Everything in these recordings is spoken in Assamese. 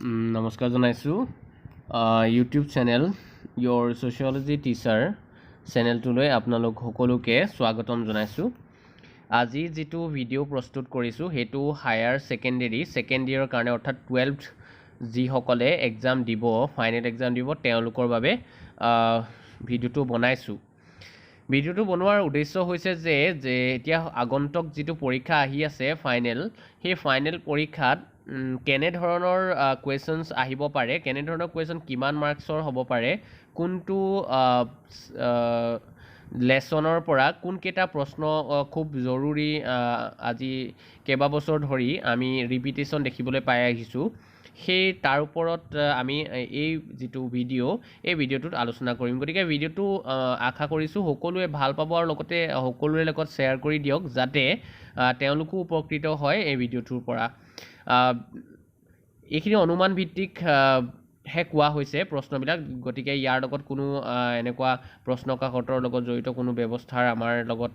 নমস্কাৰ জনাইছোঁ ইউটিউব চেনেল ইয়ৰ ছ'চিয়লজি টিচাৰ চেনেলটোলৈ আপোনালোক সকলোকে স্বাগতম জনাইছোঁ। আজি যিটো ভিডিঅ' প্ৰস্তুত কৰিছোঁ সেইটো হায়াৰ ছেকেণ্ড ইয়েৰৰ কাৰণে অৰ্থাৎ 12th যিসকলে এক্সাম দিব, ফাইনেল এক্সাম দিব তেওঁলোকৰ বাবে ভিডিঅ'টো বনাইছোঁ। ভিডিঅ'টো বনোৱাৰ উদ্দেশ্য হৈছে যে এতিয়া আগন্তুক যিটো পৰীক্ষা আহি আছে ফাইনেল, সেই ফাইনেল পৰীক্ষাত কেনেধৰণৰ কুৱেশ্যনছ আহিব পাৰে, কেনেধৰণৰ কুৱেশ্যন কিমান মাৰ্কছৰ হ'ব পাৰে, কোনটো লেছনৰ পৰা কোনকেইটা প্ৰশ্ন খুব জৰুৰী আজি কেইবাবছৰ ধৰি আমি ৰিপিটেশ্যন দেখিবলৈ পাই আহিছোঁ, সেই তাৰ ওপৰত আমি এই যিটো এই ভিডিঅ'টোত আলোচনা কৰিম। গতিকে ভিডিঅ'টো আশা কৰিছোঁ সকলোৱে ভাল পাব আৰু লগতে সকলোৰে লগত শ্বেয়াৰ কৰি দিয়ক যাতে তেওঁলোকো উপকৃত হয় এই ভিডিঅ'টোৰ পৰা। এইখিনি অনুমান ভিত্তিক হে কোৱা হৈছে প্ৰশ্নবিলাক, গতিকে ইয়াৰ লগত কোনো এনেকুৱা প্ৰশ্ন কাকতৰ লগত জড়িত কোনো ব্যৱস্থাৰ আমাৰ লগত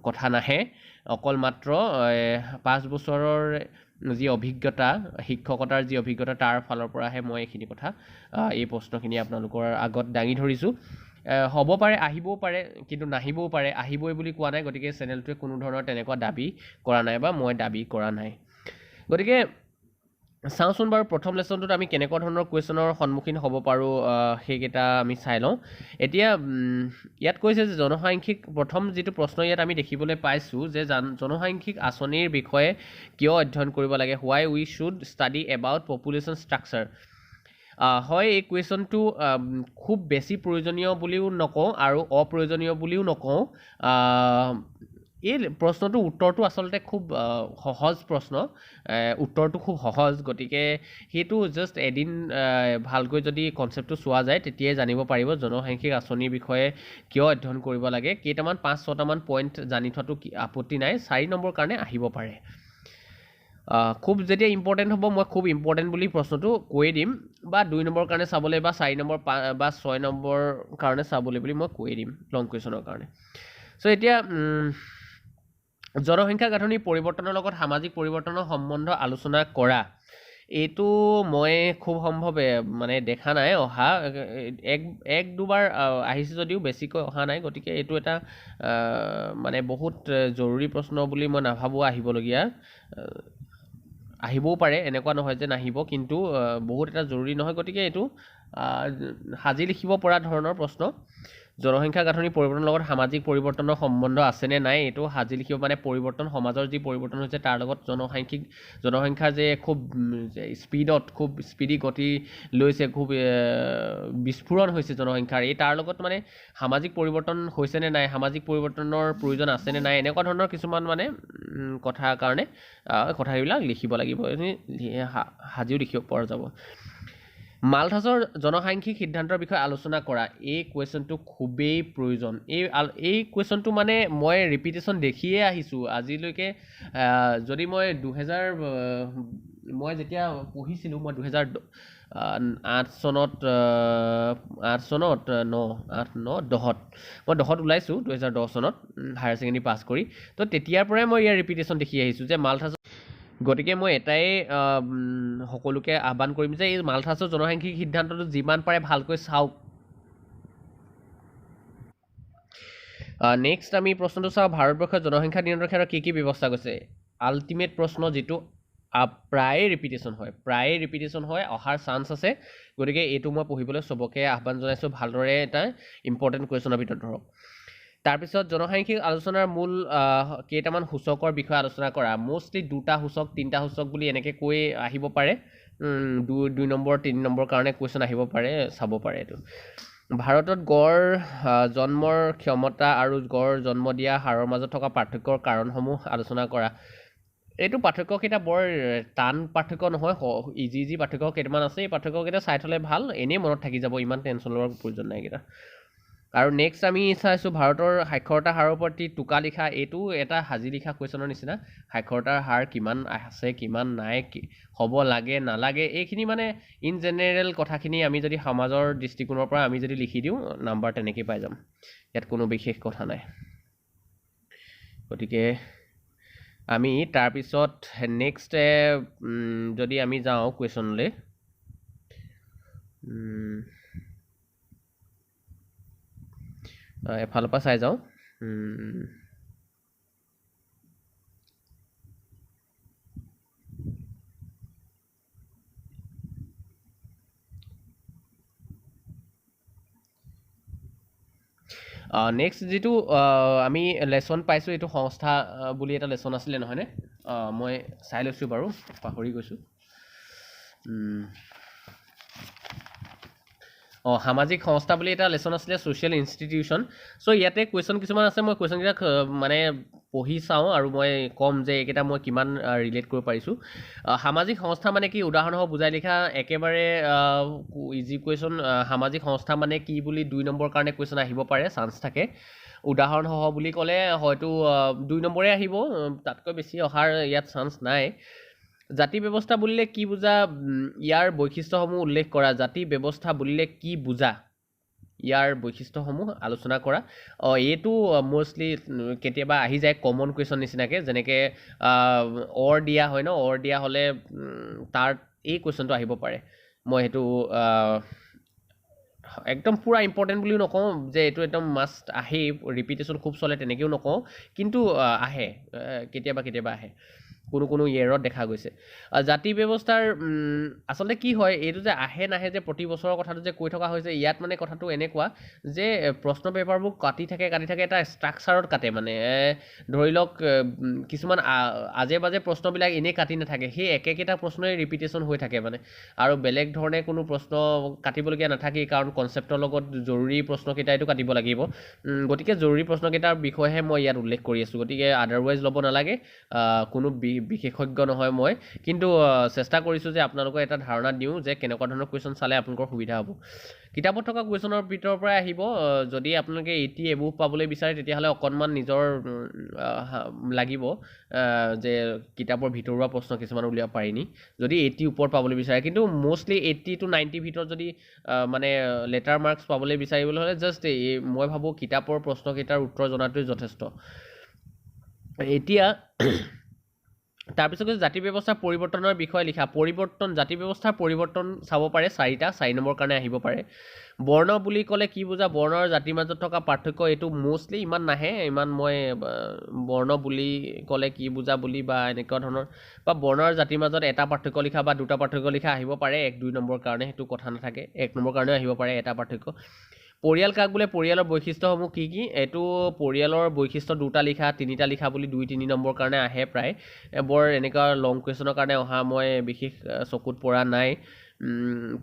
কথা নাহে। অকল মাত্ৰ 5 বছৰৰ যি অভিজ্ঞতা, শিক্ষকতাৰ যি অভিজ্ঞতা তাৰ ফালৰ পৰাহে মই এইখিনি কথা এই প্ৰশ্নখিনি আপোনালোকৰ আগত দাঙি ধৰিছোঁ। হ'ব পাৰে, আহিবও পাৰে, কিন্তু নাহিবও পাৰে। আহিবই বুলি কোৱা নাই, গতিকে চেনেলটোৱে কোনো ধৰণৰ তেনেকুৱা দাবী কৰা নাই বা মই দাবী কৰা নাই। গতিকে চাওঁচোন বাৰু প্ৰথম লেচনটোত আমি কেনেকুৱা ধৰণৰ কুৱেশ্যনৰ সন্মুখীন হ'ব পাৰোঁ সেইকেইটা আমি চাই লওঁ। এতিয়া ইয়াত কৈছে যে জনসাংখ্যিক, প্ৰথম যিটো প্ৰশ্ন ইয়াত আমি দেখিবলৈ পাইছোঁ যে জনসাংখ্যিক আঁচনিৰ বিষয়ে কিয় অধ্যয়ন কৰিব লাগে, why we should study about population structure. হয়, এই কুৱেশ্যনটো খুব বেছি প্ৰয়োজনীয় বুলিও নকওঁ আৰু অপ্ৰয়োজনীয় বুলিও নকওঁ। এই প্ৰশ্নটোৰ উত্তৰটো আচলতে খুব সহজ প্ৰশ্ন, উত্তৰটো খুব সহজ, গতিকে সেইটো জাষ্ট এদিন ভালকৈ যদি কনচেপ্টটো চোৱা যায় তেতিয়াই জানিব পাৰিব জনসাংখ্যিক আঁচনিৰ বিষয়ে কিয় অধ্যয়ন কৰিব লাগে। কেইটামান 5-6টামান পইণ্ট জানি থোৱাটো আপত্তি নাই, 4 নম্বৰ কাৰণে আহিব পাৰে। খুব যেতিয়া ইম্পৰ্টেণ্ট হ'ব মই খুব ইম্পৰ্টেণ্ট বুলি প্ৰশ্নটো কৈ দিম, বা 2 নম্বৰ কাৰণে চাবলৈ বা 4 নম্বৰ বা 6 নম্বৰ কাৰণে চাবলৈ বুলি মই কৈ দিম লং কুৱেশ্যনৰ কাৰণে। চ' এতিয়া জনসংখ্যা গাঁথনিৰ পৰিৱৰ্তনৰ লগত সামাজিক পৰিৱৰ্তনৰ সম্বন্ধ আলোচনা কৰা, এইটো মই খুব সম্ভৱে মানে দেখা নাই অহা, এক দুবাৰ আহিছে যদিও বেছিকৈ অহা নাই। গতিকে এইটো এটা মানে বহুত জৰুৰী প্ৰশ্ন বুলি মই নাভাবোঁ আহিবলগীয়া। আহিবও পাৰে, এনেকুৱা নহয় যে নাহিব, কিন্তু বহুত এটা জৰুৰী নহয়। গতিকে এইটো সাজি লিখিব পৰা ধৰণৰ প্ৰশ্ন। জনসংখ্যা গাঁথনিৰ পৰিৱৰ্তনৰ লগত সামাজিক পৰিৱৰ্তনৰ সম্বন্ধ আছেনে নাই, এইটো সাজি লিখিব, মানে পৰিৱৰ্তন, সমাজৰ যি পৰিৱৰ্তন হৈছে তাৰ লগত জনসংখ্যাৰ যে খুব খুব স্পীডি গতি লৈছে, খুব বিস্ফোৰণ হৈছে জনসংখ্যাৰ, এই তাৰ লগত মানে সামাজিক পৰিৱৰ্তন হৈছেনে নাই, সামাজিক পৰিৱৰ্তনৰ প্ৰয়োজন আছেনে নাই, এনেকুৱা ধৰণৰ কিছুমান মানে কথাৰ কাৰণে কথাবিলাক লিখিব লাগিব, সাজিও লিখিব পৰা যাব। মালথাছৰ জনসাংখ্যিক সিদ্ধান্তৰ বিষয়ে আলোচনা কৰা, এই কুৱেশ্যনটো খুবেই প্ৰয়োজন। এই কুৱেশ্যনটো মানে মই ৰিপিটেশ্যন দেখিয়ে আহিছোঁ আজিলৈকে। যদি মই মই যেতিয়া পঢ়িছিলোঁ, মই 2008 চনত 10ত ওলাইছোঁ, 2010 চনত হায়াৰ ছেকেণ্ডেৰী পাছ কৰি। তো তেতিয়াৰ পৰাই মই ইয়াৰ ৰিপিটেশ্যন দেখি আহিছোঁ যে মালথাছ। গতিকে মই এটাই সকলোকে আহ্বান কৰিম যে এই মালথাছৰ জনসাংখ্যিক সিদ্ধান্তটো যিমান পাৰে ভালকৈ চাওক। নেক্সট আমি প্ৰশ্নটো চাওঁ, ভাৰতবৰ্ষৰ জনসংখ্যা নিয়ন্ত্ৰণৰ ক্ষেত্ৰত কি ব্যৱস্থা কৰিছে। আল্টিমেট প্ৰশ্ন, যিটো প্ৰায়ে ৰিপিটেশ্যন হয়, অহাৰ চান্স আছে। গতিকে এইটো মই পঢ়িবলৈ চবকে আহ্বান জনাইছোঁ, ভালদৰে এটা ইম্পৰ্টেণ্ট কুৱেশ্যনৰ ভিতৰত ধৰক। তাৰপিছত জনসাংখ্যিক আলোচনাৰ মূল কেইটামান সূচকৰ বিষয়ে আলোচনা কৰা, মষ্টলি 2টা সূচক 3টা সূচক বুলি এনেকৈ কৈ আহিব পাৰে। 2 নম্বৰ 3 নম্বৰ কাৰণে কুৱেশ্যন আহিব পাৰে, চাব পাৰে এইটো। ভাৰতত গড় জন্মৰ ক্ষমতা আৰু গড় জন্ম দিয়া হাৰৰ মাজত থকা পাৰ্থক্যৰ কাৰণসমূহ আলোচনা কৰা। এইটো পাৰ্থক্যকেইটা বৰ টান পাৰ্থক্য নহয়, ইজি পাৰ্থক্য কেইটামান আছে, এই পাৰ্থক্যকেইটা চাই থ'লে ভাল, এনেই মনত থাকি যাব, ইমান টেনশ্যন লোৱাৰ প্ৰয়োজন নাই এইকেইটা। আৰু নেক্সট আমি চাইছোঁ ভাৰতৰ সাক্ষৰতা হাৰৰ প্ৰতি টোকা লিখা, এইটো এটা সাজি লিখা কুৱেশ্যনৰ নিচিনা। সাক্ষৰতাৰ হাৰ কিমান আছে, কিমান নাই, হ'ব লাগে নালাগে, এইখিনি মানে ইন জেনেৰেল কথাখিনি আমি যদি সমাজৰ দৃষ্টিকোণৰ পৰা আমি যদি লিখি দিওঁ, নাম্বাৰ তেনেকৈ পাই যাম, ইয়াত কোনো বিশেষ কথা নাই। গতিকে আমি তাৰপিছত নেক্সট যদি আমি যাওঁ কুৱেশ্যনলৈ এফালৰ পৰা চাই যাওঁ নেক্সট যিটো আমি লেচন পাইছোঁ এইটো সংস্থা বুলি এটা লেচন আছিলে নহয়নে মই চাই লৈছোঁ বাৰু পাহৰি গৈছোঁ সামাজিক সংস্থা বুলি এটা লেচন আছিলে ছ'চিয়েল ইনষ্টিটিউশ্যন চ' ইয়াতে কুৱেশ্যন কিছুমান আছে মই কুৱেশ্যনকেইটা মানে পঢ়ি চাওঁ আৰু মই ক'ম যে এইকেইটা মই কিমান ৰিলেট কৰিব পাৰিছোঁ সামাজিক সংস্থা মানে কি উদাহৰণসহ বুজাই লিখা একেবাৰে ইজি কুৱেশ্যন সামাজিক সংস্থা মানে কি বুলি 2 নম্বৰ কাৰণে কুৱেশ্যন আহিব পাৰে চান্স থাকে উদাহৰণসহ বুলি ক'লে হয়তো 2 নম্বৰে আহিব তাতকৈ বেছি অহাৰ ইয়াত চান্স নাই জাতি ব্যৱস্থা বুলিলে কি বুজা ইয়াৰ বৈশিষ্ট্যসমূহ উল্লেখ কৰা জাতি ব্যৱস্থা বুলিলে কি বুজা ইয়াৰ বৈশিষ্ট্যসমূহ আলোচনা কৰা এইটো মষ্টলি কেতিয়াবা আহি যায় কমন কুৱেশ্যন নিচিনাকৈ যেনেকৈ অৰ দিয়া হয় ন অৰ দিয়া হ'লে তাৰ এই কুৱেশ্যনটো আহিব পাৰে মই সেইটো একদম পুৰা ইম্পৰ্টেণ্ট বুলিও নকওঁ যে এইটো একদম মাষ্ট আহেই ৰিপিটেশ্যন খুব চলে তেনেকৈও নকওঁ কিন্তু আহে কেতিয়াবা কেতিয়াবা আহে কোনো ইয়েৰত দেখা গৈছে জাতি ব্যৱস্থাৰ আচলতে কি হয় এইটো যে আহে নাহে যে প্ৰতি বছৰৰ কথাটো যে কৈ থকা হৈছে ইয়াত মানে কথাটো এনেকুৱা যে প্ৰশ্ন পেপাৰবোৰ কাটি থাকে এটা ষ্ট্ৰাকচাৰত কাটে মানে ধৰি লওক কিছুমান আজে বাজে প্ৰশ্নবিলাক এনেই কাটি নাথাকে সেই একেকেইটা প্ৰশ্নই ৰিপিটেশ্যন হৈ থাকে মানে আৰু বেলেগ ধৰণে কোনো প্ৰশ্ন কাটিবলগীয়া নাথাকেই কাৰণ কনচেপ্টৰ লগত জৰুৰী প্ৰশ্নকেইটাইতো কাটিব লাগিব গতিকে জৰুৰী প্ৰশ্নকেইটাৰ বিষয়েহে মই ইয়াত উল্লেখ কৰি আছোঁ গতিকে আদাৰৱাইজ ল'ব নালাগে কোনো বিশেষজ্ঞ নহয় মই কিন্তু চেষ্টা কৰিছোঁ যে আপোনালোকক এটা ধাৰণা দিওঁ যে কেনেকুৱা ধৰণৰ কুৱেশ্যন চালে আপোনালোকৰ সুবিধা হ'ব কিতাপত থকা কুৱেশ্যনৰ ভিতৰৰ পৰাই আহিব যদি আপোনালোকে 80 এবোভ পাবলৈ বিচাৰে তেতিয়াহ'লে অকণমান নিজৰ লাগিব যে কিতাপৰ ভিতৰুৱা প্ৰশ্ন কিছুমান উলিয়াব পাৰিনি যদি 80 ওপৰত পাবলৈ বিচাৰে কিন্তু মষ্টলি 80 to 90 ভিতৰত যদি মানে লেটাৰ মাৰ্কছ পাবলৈ বিচাৰিবলৈ হ'লে জাষ্ট মই ভাবোঁ কিতাপৰ প্ৰশ্নকেইটাৰ উত্তৰ জনাটোৱে যথেষ্ট এতিয়া তাৰপিছত জাতি ব্যৱস্থাৰ পৰিৱৰ্তনৰ বিষয়ে লিখা জাতি ব্যৱস্থাৰ পৰিৱৰ্তন চাব পাৰে 4 নম্বৰ কাৰণে আহিব পাৰে বৰ্ণ বুলি ক'লে কি বুজা বৰ্ণ আৰু জাতিৰ মাজত থকা পাৰ্থক্য এইটো মষ্টলি ইমান নাহে ইমান মই বৰ্ণ বুলি ক'লে কি বুজা বুলি বা এনেকুৱা ধৰণৰ বা বৰ্ণ আৰু জাতিৰ মাজত এটা পাৰ্থক্য লিখা বা দুটা পাৰ্থক্য লিখা আহিব পাৰে 1-2 নম্বৰ কাৰণে সেইটো কথা নাথাকে 1 নম্বৰ কাৰণেও আহিব পাৰে এটা পাৰ্থক্য পৰিয়াল কাক বোলে পৰিয়ালৰ বৈশিষ্ট্যসমূহ কি এইটো পৰিয়ালৰ বৈশিষ্ট্য 2টা লিখা 3টা লিখা বুলি 2-3 নম্বৰ কাৰণে আহে প্ৰায় বৰ এনেকুৱা লং কুৱেশ্যনৰ কাৰণে অহা মই বিশেষ চকুত পৰা নাই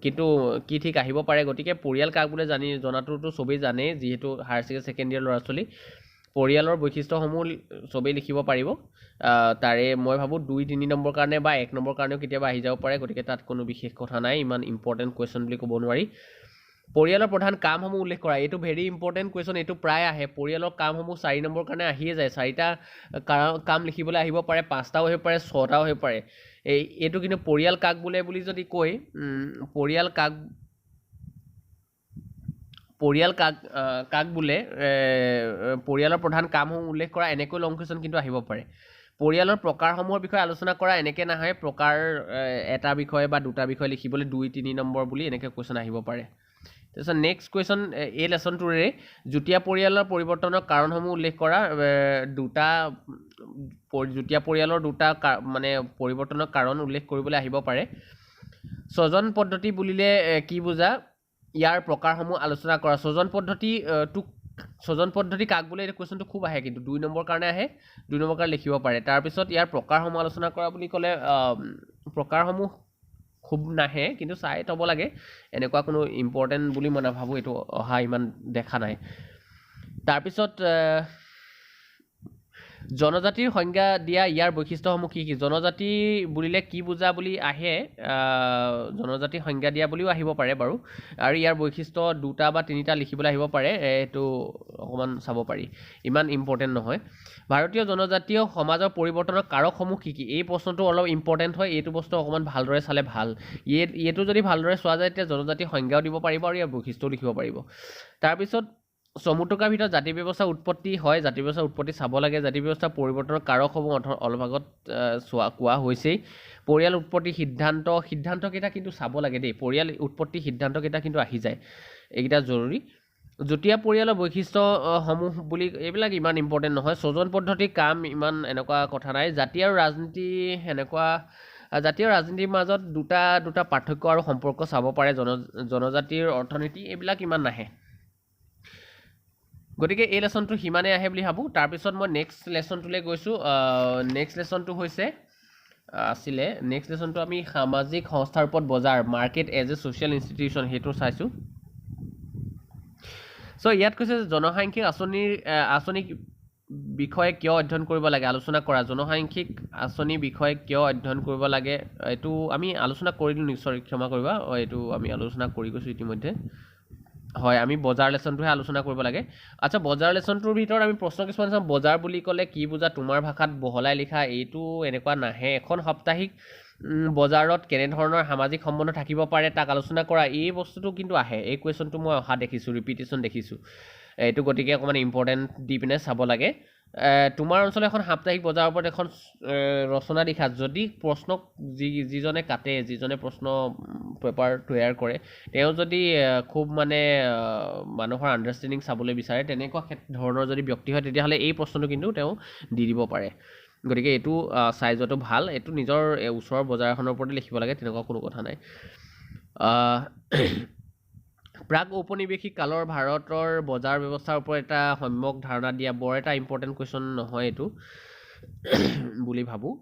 কিন্তু কি ঠিক আহিব পাৰে গতিকে পৰিয়াল কাক বোলে জনাটোতো চবেই জানে যিহেতু হায়াৰ ছেকেণ্ডেৰী ইয়াৰ ল'ৰা ছোৱালী পৰিয়ালৰ বৈশিষ্ট্যসমূহ চবেই লিখিব পাৰিব তাৰে মই ভাবোঁ 2-3 নম্বৰ কাৰণে বা 1 নম্বৰ কাৰণেও কেতিয়াবা আহি যাব পাৰে গতিকে তাত কোনো বিশেষ কথা নাই ইমান ইম্পৰ্টেণ্ট কুৱেশ্যন বুলি ক'ব নোৱাৰি পৰিয়ালৰ প্ৰধান কামসমূহ উল্লেখ কৰা এইটো ভেৰি ইম্পৰ্টেণ্ট কুৱেশ্যন এইটো প্ৰায় আহে পৰিয়ালৰ কামসমূহ 4 নম্বৰ কাৰণে আহিয়ে যায় 4টা কাম লিখিবলৈ আহিব পাৰে 5টাও আহিব পাৰে 6টাও আহিব পাৰে এইটো কিন্তু পৰিয়াল কাক বোলে বুলি যদি কয় পৰিয়াল কাক বোলে পৰিয়ালৰ প্ৰধান কামসমূহ উল্লেখ কৰা এনেকৈ লং কুৱেশ্যন কিন্তু আহিব পাৰে পৰিয়ালৰ প্ৰকাৰসমূহৰ বিষয়ে আলোচনা কৰা এনেকৈ নাহে প্ৰকাৰ এটা বিষয় বা দুটা বিষয় লিখিবলৈ 2-3 নম্বৰ বুলি এনেকৈ কুৱেশ্যন আহিব পাৰে তাৰপিছত নেক্সট কুৱেশ্যন এই লেচনটোৰে যুটীয়া পৰিয়ালৰ পৰিৱৰ্তনৰ কাৰণসমূহ উল্লেখ কৰা যুটীয়া পৰিয়ালৰ দুটা মানে পৰিৱৰ্তনৰ কাৰণ উল্লেখ কৰিবলৈ আহিব পাৰে স্বজন পদ্ধতি বুলিলে কি বুজা ইয়াৰ প্ৰকাৰসমূহ আলোচনা কৰা স্বজন পদ্ধতি কাক বোলে এই কুৱেশ্যনটো খুব আহে কিন্তু 2 নম্বৰ কাৰণে আহে 2 নম্বৰ কাৰণে লিখিব পাৰে তাৰপিছত ইয়াৰ প্ৰকাৰসমূহ আলোচনা কৰা বুলি ক'লে প্ৰকাৰসমূহ খুব নাহে কিন্তু চাই থ'ব লাগে এনেকুৱা কোনো ইম্পৰ্টেণ্ট বুলি মই নাভাবোঁ এইটো অহা ইমান দেখা নাই তাৰপিছত জনজাতিৰ সংজ্ঞা দিয়া ইয়াৰ বৈশিষ্ট্যসমূহ কি জনজাতি বুলিলে কি বুজা বুলি আহে জনজাতিৰ সংজ্ঞা দিয়া বুলিও আহিব পাৰে বাৰু আৰু ইয়াৰ বৈশিষ্ট্য 2টা বা 3টা লিখিবলৈ আহিব পাৰে এইটো অকণমান চাব পাৰি ইমান ইম্পৰ্টেণ্ট নহয় ভাৰতীয় জনজাতীয় সমাজৰ পৰিৱৰ্তনৰ কাৰকসমূহ কি এই প্ৰশ্নটো অলপ ইম্পৰ্টেণ্ট হয় এইটো বস্তু অকণমান ভালদৰে চালে ভাল এইটো যদি ভালদৰে চোৱা যায় তেতিয়া জনজাতিৰ সংজ্ঞাও দিব পাৰিব আৰু ইয়াৰ বৈশিষ্ট্যও লিখিব পাৰিব তাৰপিছত চমুটকাৰ ভিতৰত জাতি ব্যৱস্থা উৎপত্তি হয়, জাতি ব্যৱস্থা উৎপত্তি চাব লাগে, জাতি ব্যৱস্থা পৰিৱৰ্তনৰ কাৰকসমূহ অলপ আগত কোৱা হৈছেই। পৰিয়াল উৎপত্তি সিদ্ধান্তকেইটা কিন্তু চাব লাগে দেই, পৰিয়াল উৎপত্তি সিদ্ধান্তকেইটা কিন্তু আহি যায়, এইকেইটা জৰুৰী। যুটীয়া পৰিয়ালৰ বৈশিষ্ট্যসমূহ বুলি এইবিলাক ইমান ইম্পৰ্টেণ্ট নহয়। স্বজন পদ্ধতি কাম ইমান এনেকুৱা কথা নাই। জাতি আৰু ৰাজনীতি এনেকুৱা, জাতি আৰু ৰাজনীতিৰ মাজত দুটা পাৰ্থক্য আৰু সম্পৰ্ক চাব পাৰে। জনজাতিৰ অৰ্থনীতি এইবিলাক ইমান নাহে। গতিকে এই লেচনটো সিমানে আহে বুলি ভাবোঁ। তাৰপিছত মই নেক্সট লেচনটোলৈ গৈছোঁ। নেক্সট লেচনটো হৈছে নেক্সট লেচনটো আমি সামাজিক সংস্থাৰ ওপৰত বজাৰ, market as a social institution, সেইটো চাইছোঁ। চ' ইয়াত কৈছে জনসাংখ্যিক আঁচনি বিষয়ে কিয় অধ্যয়ন কৰিব লাগে, আলোচনা কৰা। জনসাংখ্যিক আঁচনি বিষয়ে কিয় অধ্যয়ন কৰিব লাগে, এইটো আমি আলোচনা কৰিলোঁ নিশ্চয়, ক্ষমা কৰিবা, এইটো আমি আলোচনা কৰি গৈছোঁ ইতিমধ্যে। হয়, আমি বজাৰ লেচনটোহে আলোচনা কৰিব লাগে। আচ্ছা, বজাৰ লেচনটোৰ ভিতৰত আমি প্ৰশ্ন কিছুমান চাম। বজাৰ বুলি ক'লে কি বুজা, তোমাৰ ভাষাত বহলাই লিখা, এইটো এনেকুৱা নাহে। এখন সাপ্তাহিক বজাৰত কেনেধৰণৰ সামাজিক সম্বন্ধ থাকিব পাৰে তাক আলোচনা কৰা, এই বস্তুটো কিন্তু আহে। এই কুৱেশ্যনটো মই অহা দেখিছোঁ, ৰিপিটেশ্যন দেখিছোঁ। এইটো গতিকে অকণমান ইম্পৰ্টেণ্ট দি পিনে চাব লাগে। তোমাৰ অঞ্চলত এখন সাপ্তাহিক বজাৰৰ ওপৰত এখন ৰচনা লিখা। যদি প্ৰশ্নক যিজনে কাটে, যিজনে প্ৰশ্ন পেপাৰ তৈয়াৰ কৰে, তেওঁ যদি খুব মানে মানুহৰ আণ্ডাৰষ্টেণ্ডিং চাবলৈ বিচাৰে, তেনেকুৱা ধৰণৰ যদি ব্যক্তি হয়, তেতিয়াহ'লে এই প্ৰশ্নটো কিন্তু তেওঁ দি দিব পাৰে। গতিকে এইটো চাই যোৱাটো ভাল। এইটো নিজৰ ওচৰৰ বজাৰ এখনৰ ওপৰতে লিখিব লাগে, তেনেকুৱা কোনো কথা নাই। প্ৰাক ঔপনিৱেশিক কালৰ ভাৰতৰ বজাৰ ব্যৱস্থাৰ ওপৰত এটা সম্যক ধাৰণা দিয়া, বৰ এটা ইম্পৰ্টেণ্ট কুৱেশ্যন নহয় এইটো বুলি ভাবোঁ।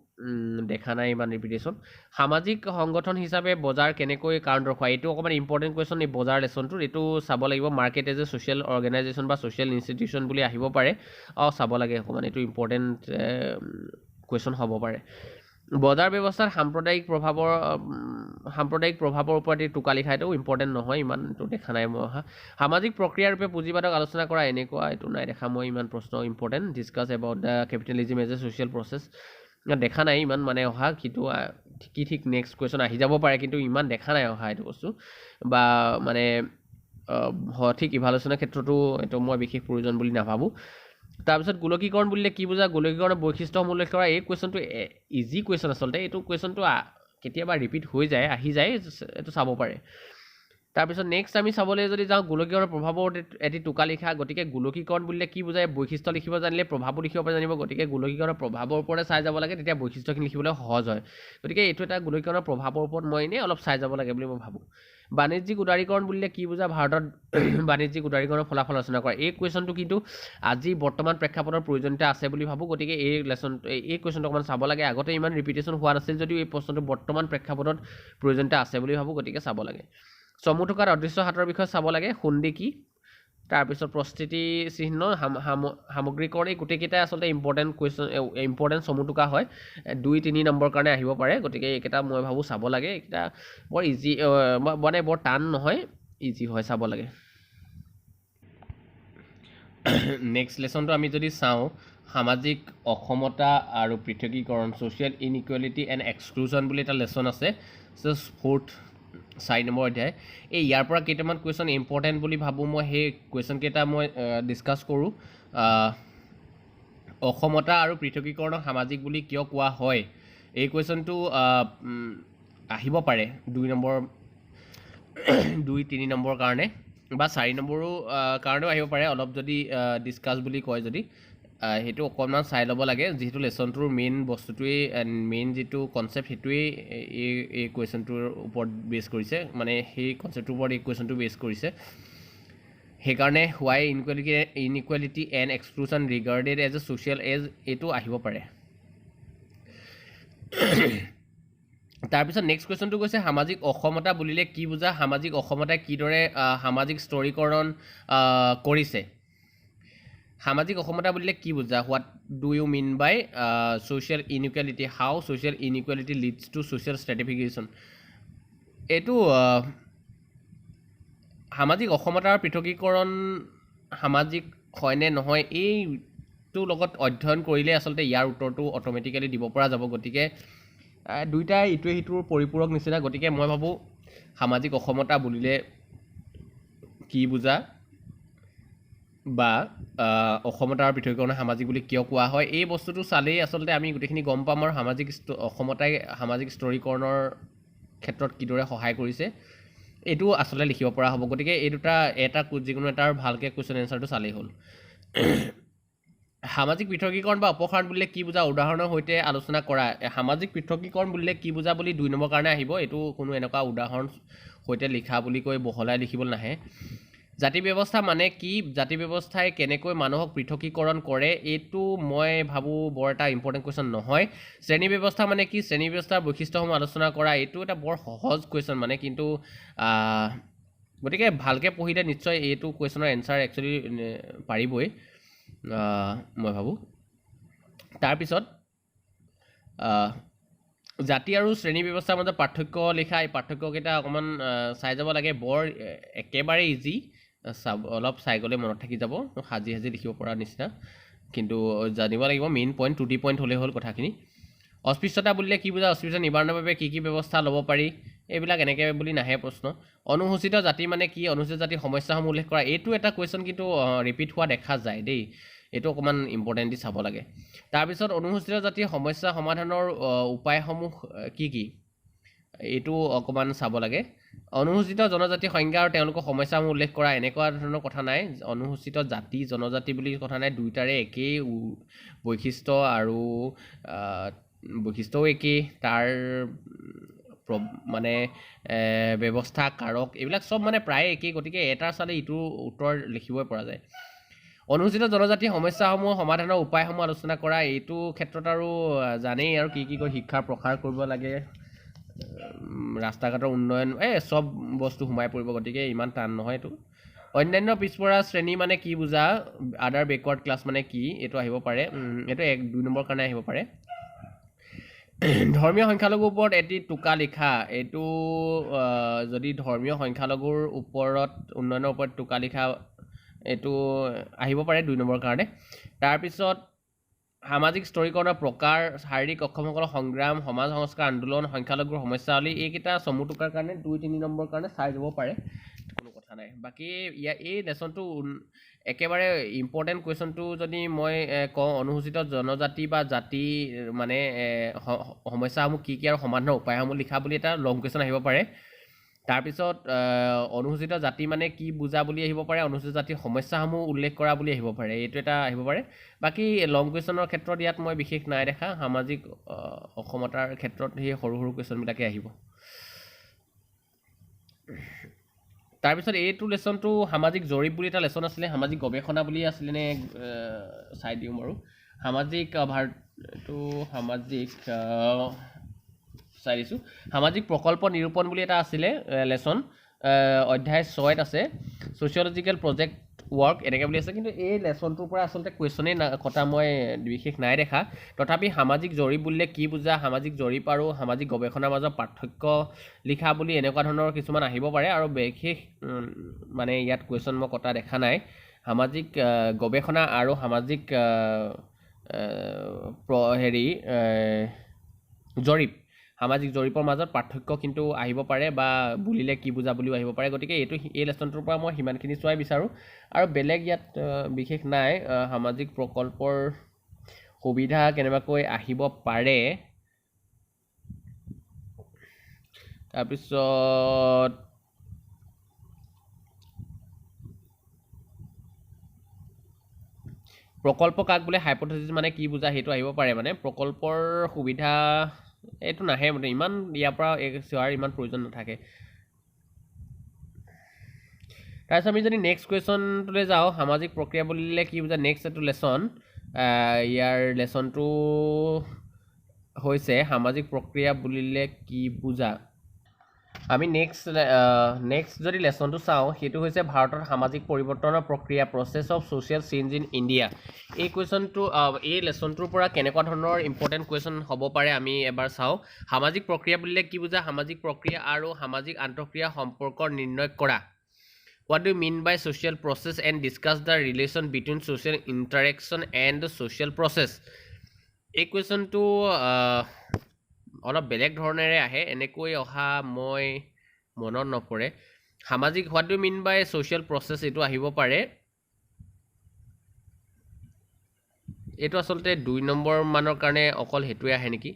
দেখা নাই ইমান ৰিপিটেশ্যন। সামাজিক সংগঠন হিচাপে বজাৰ কেনেকৈ কাৰণ দৰ্শায়, এইটো অকণমান ইম্পৰ্টেণ্ট কুৱেশ্যন এই বজাৰ লেচনটোৰ। এইটো চাব লাগিব। Market as a social organisation বা ছ'চিয়েল ইনষ্টিটিউশ্যন বুলি আহিব পাৰে, চাব লাগে অকণমান, এইটো ইম্পৰ্টেণ্ট কুৱেশ্যন হ'ব পাৰে। বজাৰ ব্যৱস্থাত সাম্প্ৰদায়িক প্ৰভাৱৰ ওপৰত এই টোকা লিখা, এইটো ইম্পৰ্টেণ্ট নহয় ইমান, এইটো দেখা নাই মই অহা। সামাজিক প্ৰক্ৰিয়াৰ ৰূপে পুঁজিবাদক আলোচনা কৰা, এনেকুৱা এইটো নাই দেখা মই ইমান প্ৰশ্ন important. Discuss about the capitalism as a social process, দেখা নাই ইমান মানে অহা। কিন্তু কি ঠিক নেক্সট কুৱেশ্যন আহি যাব পাৰে, কিন্তু ইমান দেখা নাই অহা এইটো বস্তু। বা মানে সঠিক ইভালুৱেশ্যনৰ ক্ষেত্ৰতো এইটো মই বিশেষ প্ৰয়োজন বুলি নাভাবোঁ। তাৰপিছত গোলকীকৰণ বুলিলে কি বুজা, গোলকীকৰণৰ বৈশিষ্ট্যসমূহ উল্লেখ কৰা। এই কুৱেশ্যনটো ইজি কুৱেশ্যন আচলতে। এইটো কুৱেশ্যনটো কেতিয়াবা ৰিপিট হৈ যায়, আহি যায়, এইটো চাব পাৰে। তাৰপিছত নেক্সট আমি চাবলৈ যদি যাওঁ, গোলকীকৰণৰ প্ৰভাৱৰ এটি টোকা লিখা। গতিকে গোলকীকৰণ বুলিলে কি বুজায়, বৈশিষ্ট্য লিখিব জানিলে প্ৰভাৱো লিখিব পৰা জানিব। গতিকে গোলকীকৰণৰ প্ৰভাৱৰ ওপৰতে চাই যাব লাগে, তেতিয়া বৈশিষ্ট্যখিনি লিখিবলৈ সহজ হয়। গতিকে এইটো এটা গোলকীকৰণৰ প্ৰভাৱৰ ওপৰত মই এনেই অলপ চাই যাব লাগে বুলি মই ভাবোঁ। বাণিজ্যিক উদাৰীকৰণ বুলিলে কি বুজা, ভাৰতত বাণিজ্যিক উদাৰীকৰণৰ ফলাফল আলোচনা কৰা। এই কুৱেশ্যনটো কিন্তু আজি বৰ্তমান প্ৰেক্ষাপটৰ প্ৰয়োজনীয়তা আছে বুলি ভাবোঁ। গতিকে এই কুৱেশ্যনটো অকণমান চাব লাগে। আগতে ইমান ৰিপিটেশ্যন হোৱা নাছিল যদিও এই প্ৰশ্নটো বৰ্তমান প্ৰেক্ষাপটত প্ৰয়োজনীয়তা আছে বুলি ভাবোঁ, গতিকে চাব লাগে। চমু থকাত অদৃশ্য হাতৰ বিষয়ে চাব লাগে, সুন্দি কি। তাৰপিছত প্ৰস্তুতি চিহ্ন, সামগ্ৰীকৰণ, এই গোটেইকেইটাই আচলতে ইম্পৰ্টেণ্ট চমু টোকা হয়। 2-3 নম্বৰ কাৰণে আহিব পাৰে। গতিকে এইকেইটা মই ভাবোঁ চাব লাগে। এইকেইটা বৰ ইজি, মানে বৰ টান নহয়, ইজি হয়, চাব লাগে। নেক্সট লেচনটো আমি যদি চাওঁ, সামাজিক অসমতা আৰু পৃথকীকৰণ, ছ'চিয়েল ইনইকুৱেলিটি এণ্ড এক্সক্লুজন বুলি এটা লেচন আছে, 4th 4 নম্বৰ অধ্যায়। ইয়াৰ পৰা কেইটামান কুৱেশ্যন ইম্পৰ্টেণ্ট বুলি ভাবোঁ মই, সেই কুৱেশ্যনকেইটা মই ডিছকাছ কৰোঁ। অসমতা আৰু পৃথকীকৰণক সামাজিক বুলি কিয় কোৱা হয়, এই কুৱেশ্যনটো আহিব পাৰে 2-3 নম্বৰ কাৰণে, বা 4 নম্বৰো কাৰণেও আহিব পাৰে, অলপ যদি ডিছকাছ বুলি কয় যদি। সেইটো অকণমান চাই ল'ব লাগে, যিহেতু লেচনটোৰ মেইন বস্তুটোৱেই, মেইন যিটো কনচেপ্ট সেইটোৱেই এই কুৱেশ্যনটোৰ ওপৰত বেছ কৰিছে, মানে সেই কনচেপ্টটোৰ ওপৰত এই কুৱেশ্যনটো বেছ কৰিছে। সেইকাৰণে why inequality and exclusion regarded as a social এইটো আহিব পাৰে। তাৰপিছত নেক্সট কুৱেশ্যনটো কৈছে, সামাজিক অসমতা বুলিলে কি বুজা, সামাজিক অসমতাই কিদৰে সামাজিক স্তৰীকৰণ কৰিছে। সামাজিক অসমতা বুলিলে কি বুজা, what do you mean by social inequality, how social inequality leads to social stratification. এইটো সামাজিক অসমতা আৰু পৃথকীকৰণ সামাজিক হয়নে নহয়, এইটোৰ লগত অধ্যয়ন কৰিলে আচলতে ইয়াৰ উত্তৰটো অট'মেটিকেলি দিব পৰা যাব। গতিকে দুইটাই ইটোৱে সিটোৰ পৰিপূৰক নিচিনা। গতিকে মই ভাবোঁ সামাজিক অসমতা বুলিলে কি বুজা, বা অসমতাৰ পৃথকীকৰণ সামাজিক বুলি কিয় কোৱা হয়, এই বস্তুটো চালেই আচলতে আমি গোটেইখিনি গম পাম আৰু অসমতাই সামাজিক স্তৰীকৰণৰ ক্ষেত্ৰত কিদৰে সহায় কৰিছে এইটো আচলতে লিখিব পৰা হ'ব। গতিকে এই দুটা যিকোনো এটাৰ ভালকৈ কুৱেশ্যন এনচাৰটো চালেই হ'ল। সামাজিক পৃথকীকৰণ বা অপসাৰণ বুলিলে কি বুজা, উদাহৰণৰ সৈতে আলোচনা কৰা। সামাজিক পৃথকীকৰণ বুলিলে কি বুজা বুলি 2 নম্বৰ কাৰণে আহিব। এইটো কোনো এনেকুৱা উদাহৰণ সৈতে লিখা বুলি কৈ বহলাই লিখিবলৈ নাহে। জাতি ব্যৱস্থা মানে কি, জাতি ব্যৱস্থাই কেনেকৈ মানুহক পৃথকীকৰণ কৰে, এইটো মই ভাবোঁ বৰ এটা ইম্পৰ্টেণ্ট কুৱেশ্যন নহয়। শ্ৰেণী ব্যৱস্থা মানে কি, শ্ৰেণী ব্যৱস্থাৰ বৈশিষ্ট্যসমূহ আলোচনা কৰা। এইটো এটা বৰ সহজ কুৱেশ্যন মানে, কিন্তু গতিকে ভালকৈ পঢ়িলে নিশ্চয় এইটো কুৱেশ্যনৰ এনচাৰ একচুৱেলি পাৰিবই মই ভাবোঁ। তাৰপিছত জাতি আৰু শ্ৰেণী ব্যৱস্থাৰ মাজত পাৰ্থক্য লিখা। এই পাৰ্থক্যকেইটা অকণমান চাই যাব লাগে, বৰ একেবাৰে ইজি, অলপ চাই গ'লে মনত থাকি যাব, সাজি লিখিব পৰা নিচিনা, কিন্তু জানিব লাগিব মেইন পইণ্ট, 2D পইণ্ট হ'লেই হ'ল কথাখিনি। অস্পৃশ্যতা বুলিলে কি বুজা, অস্পৃশ্যতা নিবাৰণৰ বাবে কি কি ব্যৱস্থা ল'ব পাৰি, এইবিলাক এনেকৈ বুলি নাহে প্ৰশ্ন। অনুসূচিত জাতি মানে কি, অনুসূচিত জাতিৰ সমস্যাসমূহ উল্লেখ কৰা। এইটো এটা কুৱেশ্যন কিন্তু ৰিপিট হোৱা দেখা যায় দেই, এইটো অকণমান ইম্পৰ্টেণ্টলি চাব লাগে। তাৰপিছত অনুসূচিত জাতিৰ সমস্যা সমাধানৰ উপায়সমূহ কি কি, এইটো অকণমান চাব লাগে। অনুসূচিত জনজাতিৰ সংজ্ঞা আৰু তেওঁলোকৰ সমস্যাসমূহ উল্লেখ কৰা। এনেকুৱা ধৰণৰ কথা নাই, অনুসূচিত জাতি জনজাতি বুলি কথা নাই, দুয়োটাৰে একেই বৈশিষ্ট্য আৰু বৈশিষ্ট্যও একেই, তাৰ মানে ব্যৱস্থা কাৰক এইবিলাক চব মানে প্ৰায়ে একেই, গতিকে এটাৰ চালে ইটোৰ উত্তৰ লিখিবই পৰা যায়। অনুসূচিত জনজাতিৰ সমস্যাসমূহ সমাধানৰ উপায়সমূহ আলোচনা কৰা। এইটো ক্ষেত্ৰত আৰু জানেই আৰু কি কৰি শিক্ষাৰ প্ৰসাৰ কৰিব লাগে, ৰাস্তা ঘাটৰ উন্নয়ন, চব বস্তু সোমাই পৰিব, গতিকে ইমান টান নহয় এইটো। অন্যান্য পিছপৰা শ্ৰেণী মানে কি বুজা, আদাৰ বেকৱাৰ্ড ক্লাছ মানে কি, এইটো আহিব পাৰে, এইটো 2 নম্বৰ কাৰণে আহিব পাৰে। ধৰ্মীয় সংখ্যালঘুৰ ওপৰত এটি টোকা লিখা। এইটো যদি ধৰ্মীয় সংখ্যালঘুৰ ওপৰত উন্নয়নৰ ওপৰত টোকা লিখা, এইটো আহিব পাৰে 2 নম্বৰ কাৰণে। তাৰপিছত সামাজিক স্তৰীকৰণৰ প্ৰকাৰ, শাৰীৰিক অক্ষমসকলৰ সংগ্ৰাম, সমাজ সংস্কাৰ আন্দোলন, সংখ্যালঘুৰ সমস্যাৱলী, এইকেইটা চমু টোকাৰ কাৰণে 2-3 নম্বৰ কাৰণে চাই যাব পাৰে, কোনো কথা নাই। বাকী এই লেচনটো একেবাৰে ইম্পৰ্টেণ্ট কুৱেশ্যনটো যদি মই কওঁ, অনুসূচিত জনজাতি বা জাতি মানে সমস্যাসমূহ কি কি আৰু সমাধানৰ উপায়সমূহ লিখা বুলি এটা লং কুৱেশ্যন আহিব পাৰে। তাৰপিছত অনুসূচিত জাতি মানে কি বুজা বুলি আহিব পাৰে, অনুসূচিত জাতিৰ সমস্যাসমূহ উল্লেখ কৰা বুলি আহিব পাৰে, এইটো এটা আহিব পাৰে। বাকী লং কুৱেশ্যনৰ ক্ষেত্ৰত ইয়াত মই বিশেষ নাই দেখা, সামাজিক অসমতাৰ ক্ষেত্ৰত সেই সৰু সৰু কুৱেশ্যনবিলাকে আহিব। তাৰপিছত এইটো লেচনটো সামাজিক জৰীপ বুলি এটা লেচন আছিলে, সামাজিক গৱেষণা বুলি আছিলে নে, চাই দিওঁ বাৰু। সামাজিক এইটো সামাজিক চাই দিছোঁ, সামাজিক প্ৰকল্প নিৰূপণ বুলি এটা আছিলে লেচন, অধ্যায় 6ত আছে, ছ'চিয়লজিকেল প্ৰজেক্ট ৱৰ্ক এনেকৈ বুলি আছে, কিন্তু এই লেচনটোৰ পৰা আচলতে কুৱেশ্যনেই কটা মই বিশেষ নাই দেখা। তথাপি সামাজিক জৰীপ বুলিলে কি বুজা, সামাজিক জৰীপ আৰু সামাজিক গৱেষণাৰ মাজত পাৰ্থক্য লিখা বুলি এনেকুৱা ধৰণৰ কিছুমান আহিব পাৰে, আৰু বিশেষ মানে ইয়াত কুৱেশ্যন মই কটা দেখা নাই। সামাজিক গৱেষণা আৰু সামাজিক জৰীপ, সামাজিক জৰীপৰ মাজত পাৰ্থক্য কিন্তু আহিব পাৰে, বা বুলিলে কি বুজা বুলিও আহিব পাৰে, গতিকে এই লেচনটোৰ পৰা মই সিমানখিনি চোৱাই বিচাৰোঁ, আৰু বেলেগ ইয়াত বিশেষ নাই। সামাজিক প্ৰকল্পৰ সুবিধা কেনেবাকৈ আহিব পাৰে, তাৰপিছত প্ৰকল্প কাক বোলে, হাইপথেচিছ মানে কি বুজা, সেইটো আহিব পাৰে। মানে প্ৰকল্পৰ সুবিধা এইটো নাহে, মানে ইমান ইয়াৰ পৰা চোৱাৰ ইমান প্ৰয়োজন নাথাকে। তাৰপিছত আমি যদি নেক্সট কুৱেশ্যনটোলৈ যাওঁ, সামাজিক প্ৰক্ৰিয়া বুলিলে কি বুজা, নেক্সট এইটো লেচন, ইয়াৰ লেচনটো হৈছে সামাজিক প্ৰক্ৰিয়া বুলিলে কি বুজা। আমি নেক্সট যদি লেচনটো চাওঁ, সেইটো হৈছে ভাৰতৰ সামাজিক পৰিৱৰ্তনৰ প্ৰক্ৰিয়া, process of social change in India. এই কুৱেশ্যনটো এই লেচনটোৰ পৰা কেনেকুৱা ধৰণৰ ইম্পৰ্টেণ্ট কুৱেশ্যন হ'ব পাৰে আমি এবাৰ চাওঁ। সামাজিক প্ৰক্ৰিয়া বুলিলে কি বুজা, সামাজিক প্ৰক্ৰিয়া আৰু সামাজিক আন্তঃক্ৰিয়া সম্পৰ্ক নিৰ্ণয় কৰা। What do you mean by social process and discuss the relation between social interaction and the social process? এই কুৱেশ্যনটো অলপ বেলেগ ধৰণেৰে আহে, এনেকৈ অহা মই মনত নপৰে। সামাজিক what do mean by social process, এইটো আহিব পাৰে। এইটো আচলতে 2 নম্বৰ মানৰ কাৰণে অকল হেতুৱে আহে নেকি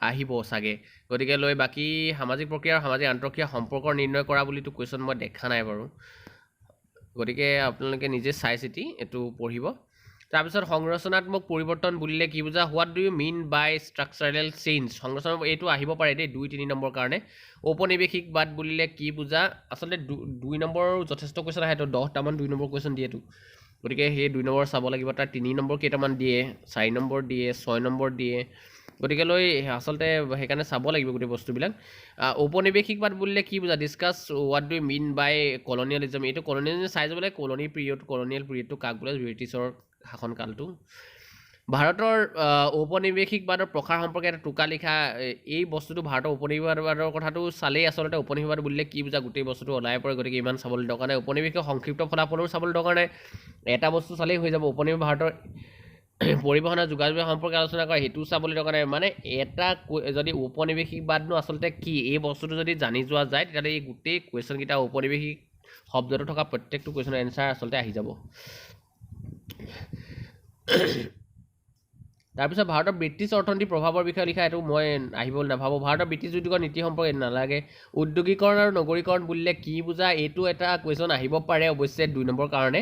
আহিব চাগে গতিকে লৈ বাকি সামাজিক প্ৰক্ৰিয়া আৰু সামাজিক আন্তঃক্ৰিয়া সম্পৰ্ক নিৰ্ণয় কৰা বুলিতো কোৱেশ্চন মই দেখা নাই বাৰু গতিকে আপোনালোকে নিজে চাই চিতি এটো পঢ়িব তাৰপিছত সংৰচনাত্মক পৰিৱৰ্তন বুলিলে কি বুজা what do you mean by structural change সংৰচনা এইটো আহিব পাৰে দেই 2-3 নম্বৰ কাৰণে ঔপনিৱেশিকবাদ বুলিলে কি বুজা আচলতে 2 নম্বৰ যথেষ্ট কোৱেশ্চন আহে তো 10টা মান 2 নম্বৰ কোৱেশ্চন দিয়েতো গতিকে সেই 2 নম্বৰ চাব লাগিব তাৰ 3 নম্বৰ কেইটামান দিয়ে 4 নম্বৰ দিয়ে 6 নম্বৰ দিয়ে গতিকে লৈ আচলতে হেকানে চাব লাগিব গোটেই বস্তুবিলাক ঔপনিৱেশিকবাদ বুলিলে কি বুজা discuss what do you mean by colonialism এইটো কলোনিয়েলিজম চাই যাবলৈ কলোনিয়েল পিৰিয়ডটো কাক বোলে ব্ৰিটিছৰ শাসনকালটো ভাৰতৰ ঔপনিৱেশিকবাদৰ প্ৰসাৰ সম্পৰ্কে এটা টোকা লিখা এই বস্তুটো ভাৰতৰ ঔপনিৱেশিকবাদৰ কথাটো চালেই আচলতে ঔপনিৱেশিকবাদ বুলিলে কি বুজা গোটেই বস্তুটো ওলাই পৰে গতিকে ইমান চাবলৈ দৰকাৰ নাই ঔপনিৱেশিক সংক্ষিপ্ত ফলাফলৰো চাবলৈ দৰকাৰ নাই এটা বস্তু চালেই হৈ যাব ঔপনিৱেশ ভাৰতৰ পৰিবহণ আৰু যোগাযোগ সম্পৰ্কে আলোচনা কৰে হেতু চাবলৈ দৰকাৰ নাই মানে এটা যদি ঔপনিৱেশিকবাদনো আচলতে কি এই বস্তুটো যদি জানি যোৱা যায় তেতিয়াহ'লে এই গোটেই কুৱেশ্যন কেইটা ঔপনিৱেশিক শব্দটো থকা প্ৰত্যেকটো কুৱেশ্যনৰ এনসাৰ আচলতে আহি যাব তাৰপিছত ভাৰতৰ ব্ৰিটিছ অৰ্থনৈতিক প্ৰভাৱৰ বিষয়ে লিখা এইটো মই আহিবলৈ নাভাবোঁ ভাৰতৰ ব্ৰিটিছ উদ্যোগৰ নীতি সম্পৰ্কে নালাগে উদ্যোগীকৰণ আৰু নগৰীকৰণ বুলিলে কি বুজা এইটো এটা কুৱেশ্যন আহিব পাৰে অৱশ্যে 2 নম্বৰ কাৰণে